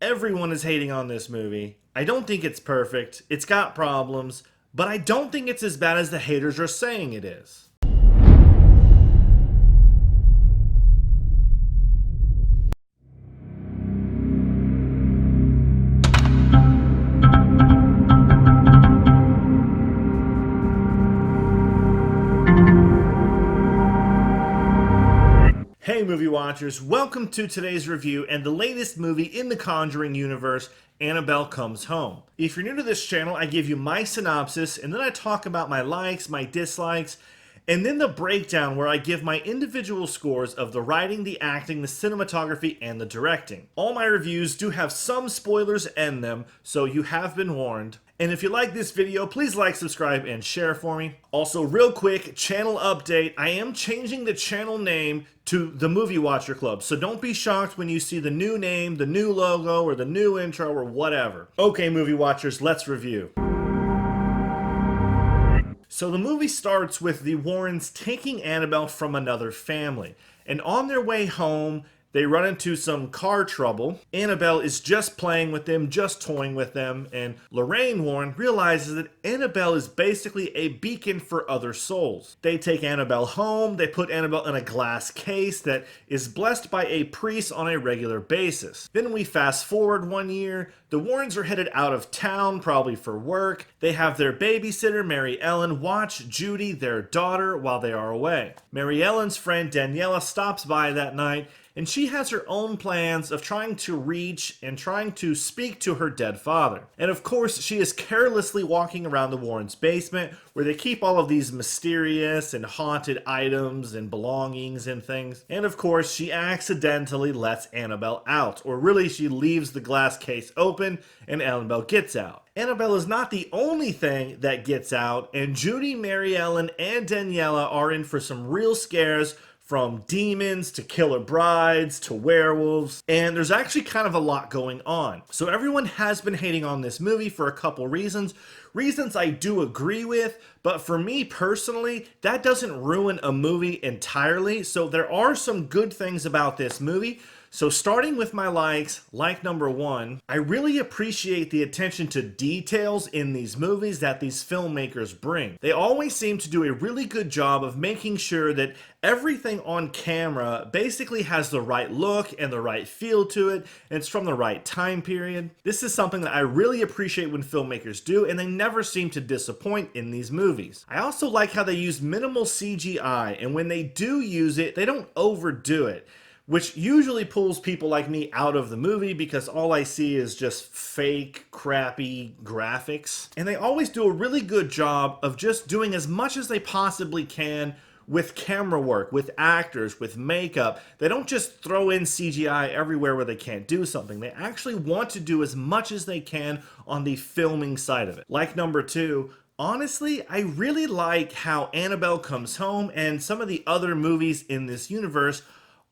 Everyone is hating on this movie. I don't think it's perfect. It's got problems, but I don't think it's as bad as the haters are saying it is. Hey movie watchers, welcome to today's review and the latest movie in the Conjuring Universe, Annabelle Comes Home. If you're new to this channel, I give you my synopsis and then I talk about my likes, my dislikes, and then the breakdown where I give my individual scores of the writing, the acting, the cinematography, and the directing. All my reviews do have some spoilers in them, so you have been warned. And if you like this video, please like, subscribe, and share for me. Also, real quick, channel update. I am changing the channel name to the Movie Watcher Club, so don't be shocked when you see the new name, the new logo, or the new intro, or whatever. Okay, movie watchers, let's review. So the movie starts with the Warrens taking Annabelle from another family, and on their way home, they run into some car trouble. Annabelle is just playing with them, just toying with them, and Lorraine Warren realizes that Annabelle is basically a beacon for other souls. They take Annabelle home, they put Annabelle in a glass case that is blessed by a priest on a regular basis. Then we fast forward 1 year, the Warrens are headed out of town, probably for work. They have their babysitter, Mary Ellen, watch Judy, their daughter, while they are away. Mary Ellen's friend Daniela stops by that night, and she has her own plans of trying to reach and trying to speak to her dead father. And of course, she is carelessly walking around the Warrens' basement where they keep all of these mysterious and haunted items and belongings and things. And of course, she accidentally lets Annabelle out, or really she leaves the glass case open and Annabelle gets out. Annabelle is not the only thing that gets out, and Judy, Mary Ellen, and Daniela are in for some real scares, from demons to killer brides to werewolves, and there's actually kind of a lot going on. So everyone has been hating on this movie for a couple reasons I do agree with, but for me personally, that doesn't ruin a movie entirely. So there are some good things about this movie. So starting with my likes, like number one, I really appreciate the attention to details in these movies that these filmmakers bring. They always seem to do a really good job of making sure that everything on camera basically has the right look and the right feel to it, and it's from the right time period. This is something that I really appreciate when filmmakers do, and they never seem to disappoint in these movies. I also like how they use minimal CGI, and when they do use it, they don't overdo it, which usually pulls people like me out of the movie because all I see is just fake, crappy graphics. And they always do a really good job of just doing as much as they possibly can with camera work, with actors, with makeup. They don't just throw in CGI everywhere where they can't do something. They actually want to do as much as they can on the filming side of it. Like number two, honestly, I really like how Annabelle Comes Home and some of the other movies in this universe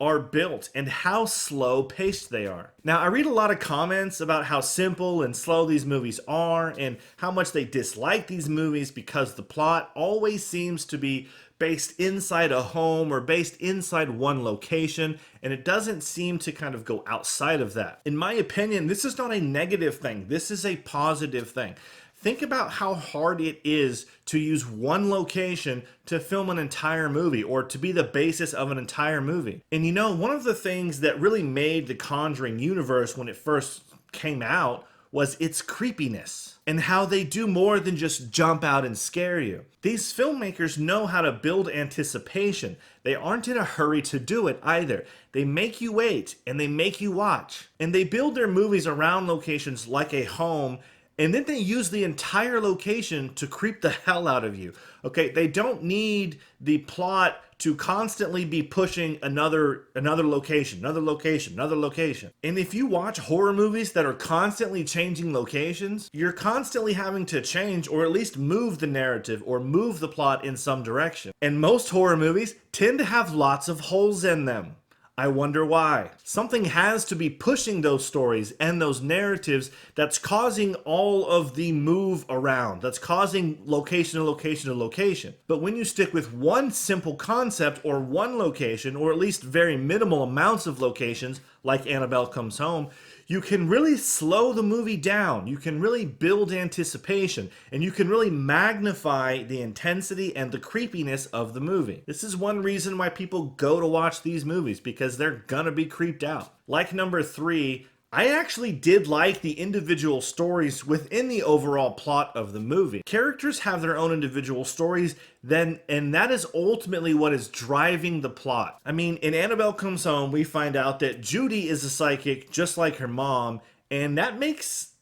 are built and how slow paced they are. Now, I read a lot of comments about how simple and slow these movies are and how much they dislike these movies because the plot always seems to be based inside a home or based inside one location, and it doesn't seem to kind of go outside of that. In my opinion, this is not a negative thing. This is a positive thing. Think about how hard it is to use one location to film an entire movie or to be the basis of an entire movie. And you know, one of the things that really made the Conjuring universe when it first came out was its creepiness and how they do more than just jump out and scare you. These filmmakers know how to build anticipation. They aren't in a hurry to do it either. They make you wait and they make you watch. And they build their movies around locations like a home, and then they use the entire location to creep the hell out of you. Okay, they don't need the plot to constantly be pushing another location, another location, another location. And if you watch horror movies that are constantly changing locations, you're constantly having to change or at least move the narrative or move the plot in some direction. And most horror movies tend to have lots of holes in them. I wonder why. Something has to be pushing those stories and those narratives that's causing all of the move around, that's causing location to location to location. But when you stick with one simple concept or one location, or at least very minimal amounts of locations, like Annabelle Comes Home, you can really slow the movie down. You can really build anticipation, and you can really magnify the intensity and the creepiness of the movie. This is one reason why people go to watch these movies, because they're gonna be creeped out. Like number 3, I actually did like the individual stories within the overall plot of the movie. Characters have their own individual stories, and that is ultimately what is driving the plot. I mean, in Annabelle Comes Home, we find out that Judy is a psychic just like her mom, and that makes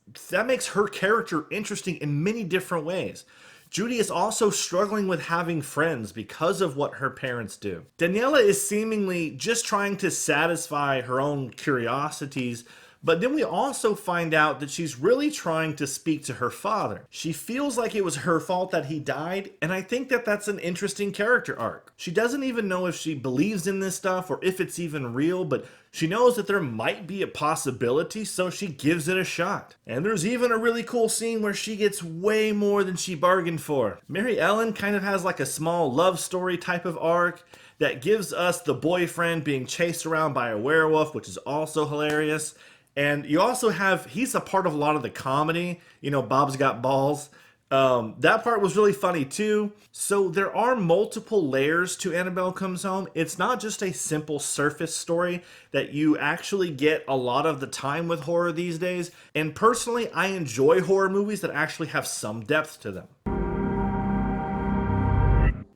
her character interesting in many different ways. Judy is also struggling with having friends because of what her parents do. Daniela is seemingly just trying to satisfy her own curiosities, but then we also find out that she's really trying to speak to her father. She feels like it was her fault that he died, and I think that that's an interesting character arc. She doesn't even know if she believes in this stuff or if it's even real, but she knows that there might be a possibility, so she gives it a shot. And there's even a really cool scene where she gets way more than she bargained for. Mary Ellen kind of has like a small love story type of arc that gives us the boyfriend being chased around by a werewolf, which is also hilarious. And you also have, he's a part of a lot of the comedy, Bob's Got Balls. That part was really funny too. So there are multiple layers to Annabelle Comes Home. It's not just a simple surface story that you actually get a lot of the time with horror these days. And personally, I enjoy horror movies that actually have some depth to them.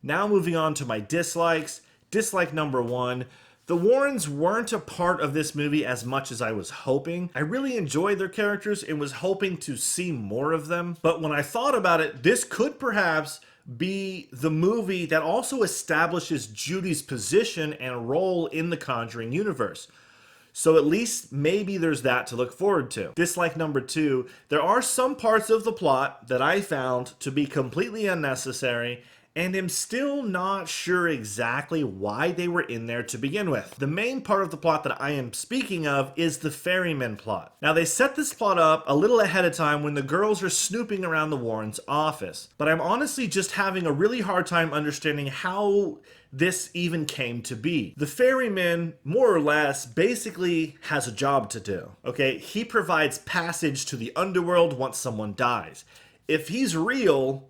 Now moving on to my dislikes. Dislike number 1. The Warrens weren't a part of this movie as much as I was hoping. I really enjoyed their characters and was hoping to see more of them. But when I thought about it, this could perhaps be the movie that also establishes Judy's position and role in the Conjuring Universe. So at least maybe there's that to look forward to. Dislike number 2, there are some parts of the plot that I found to be completely unnecessary, and am still not sure exactly why they were in there to begin with. The main part of the plot that I am speaking of is the ferryman plot. Now, they set this plot up a little ahead of time when the girls are snooping around the Warrens' office, but I'm honestly just having a really hard time understanding how this even came to be. The ferryman, more or less, basically has a job to do, okay? He provides passage to the underworld once someone dies. If he's real,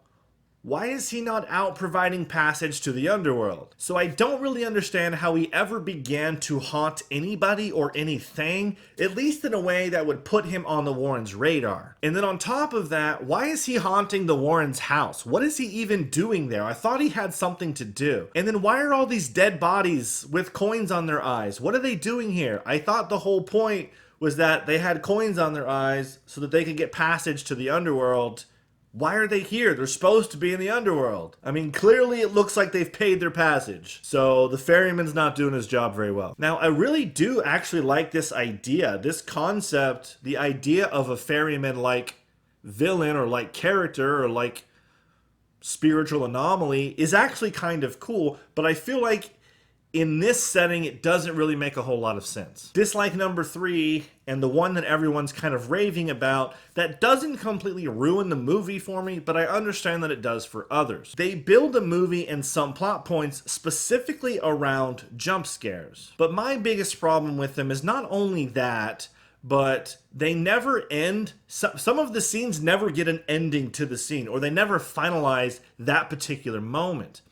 why is he not out providing passage to the underworld? So I don't really understand how he ever began to haunt anybody or anything, at least in a way that would put him on the Warrens' radar. And then on top of that, why is he haunting the Warrens' house? What is he even doing there? I thought he had something to do. And then why are all these dead bodies with coins on their eyes? What are they doing here? I thought the whole point was that they had coins on their eyes so that they could get passage to the underworld. Why are they here? They're supposed to be in the underworld. I mean, clearly it looks like they've paid their passage. So the ferryman's not doing his job very well. Now, I really do actually like this idea, this concept, the idea of a ferryman-like villain or like character or like spiritual anomaly is actually kind of cool, but I feel like in this setting, it doesn't really make a whole lot of sense. Dislike number 3, and the one that everyone's kind of raving about, that doesn't completely ruin the movie for me, but I understand that it does for others. They build a movie and some plot points specifically around jump scares. But my biggest problem with them is not only that, but they never end. Some of the scenes never get an ending to the scene, or they never finalize that particular moment.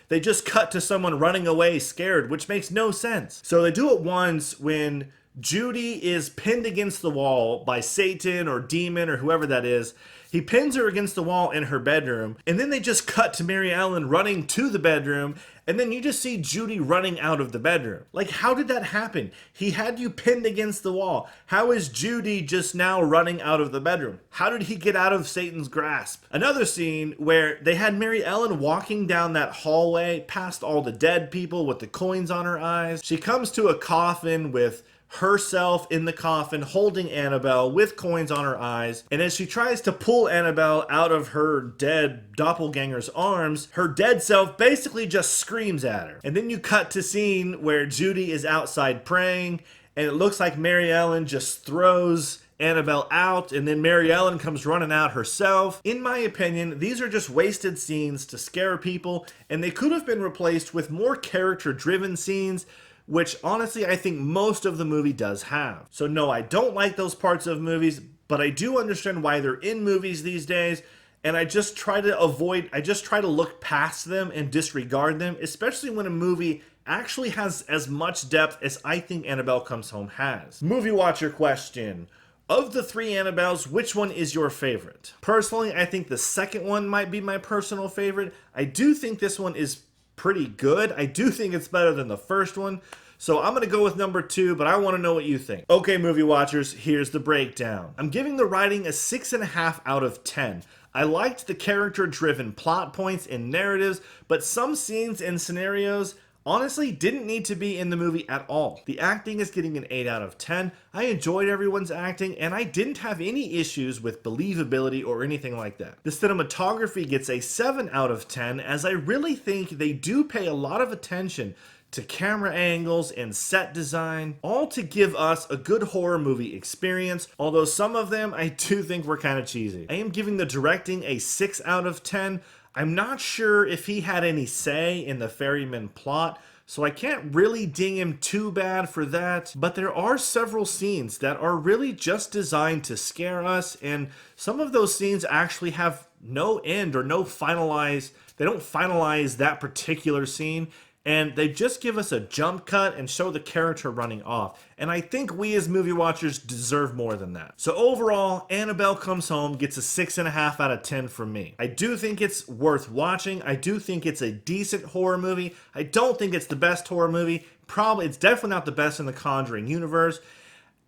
They just cut to someone running away scared, which makes no sense. So they do it once when Judy is pinned against the wall by Satan or demon or whoever that is. He pins her against the wall in her bedroom, and then they just cut to Mary Ellen running to the bedroom, and then you just see Judy running out of the bedroom. Like, how did that happen? He had you pinned against the wall. How is Judy just now running out of the bedroom? How did he get out of Satan's grasp? Another scene where they had Mary Ellen walking down that hallway past all the dead people with the coins on her eyes. She comes to a coffin with herself in the coffin holding Annabelle with coins on her eyes, and as she tries to pull Annabelle out of her dead doppelganger's arms, her dead self basically just screams at her. And then you cut to scene where Judy is outside praying, and it looks like Mary Ellen just throws Annabelle out, and then Mary Ellen comes running out herself. In my opinion, these are just wasted scenes to scare people, and they could have been replaced with more character-driven scenes. which honestly I think most of the movie does have. So no, I don't like those parts of movies, but I do understand why they're in movies these days, and I just try to look past them and disregard them, especially when a movie actually has as much depth as I think Annabelle Comes Home has. Movie watcher question. Of the 3 Annabelles, which one is your favorite? Personally, I think the second one might be my personal favorite. I do think this one is pretty good. I do think it's better than the first one. So I'm going to go with number 2, but I want to know what you think. Okay, movie watchers, here's the breakdown. I'm giving the writing a 6.5 out of 10. I liked the character-driven plot points and narratives, but some scenes and scenarios honestly didn't need to be in the movie at all. The acting is getting an 8 out of 10. I enjoyed everyone's acting, and I didn't have any issues with believability or anything like that. The cinematography gets a 7 out of 10, as I really think they do pay a lot of attention to camera angles and set design, all to give us a good horror movie experience, although some of them I do think were kind of cheesy. I am giving the directing a 6 out of 10. I'm not sure if he had any say in the ferryman plot, so I can't really ding him too bad for that, but there are several scenes that are really just designed to scare us, and some of those scenes actually have no end or no finalize. They don't finalize that particular scene, and they just give us a jump cut and show the character running off. And I think we as movie watchers deserve more than that. So overall, Annabelle Comes Home gets a 6.5 out of 10 from me. I do think it's worth watching. I do think it's a decent horror movie. I don't think it's the best horror movie. It's definitely not the best in the Conjuring universe.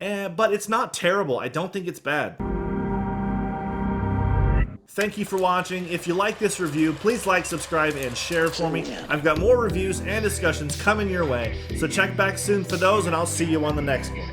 But it's not terrible. I don't think it's bad. Thank you for watching. If you like this review, please like, subscribe, and share for me. I've got more reviews and discussions coming your way, so check back soon for those, and I'll see you on the next one.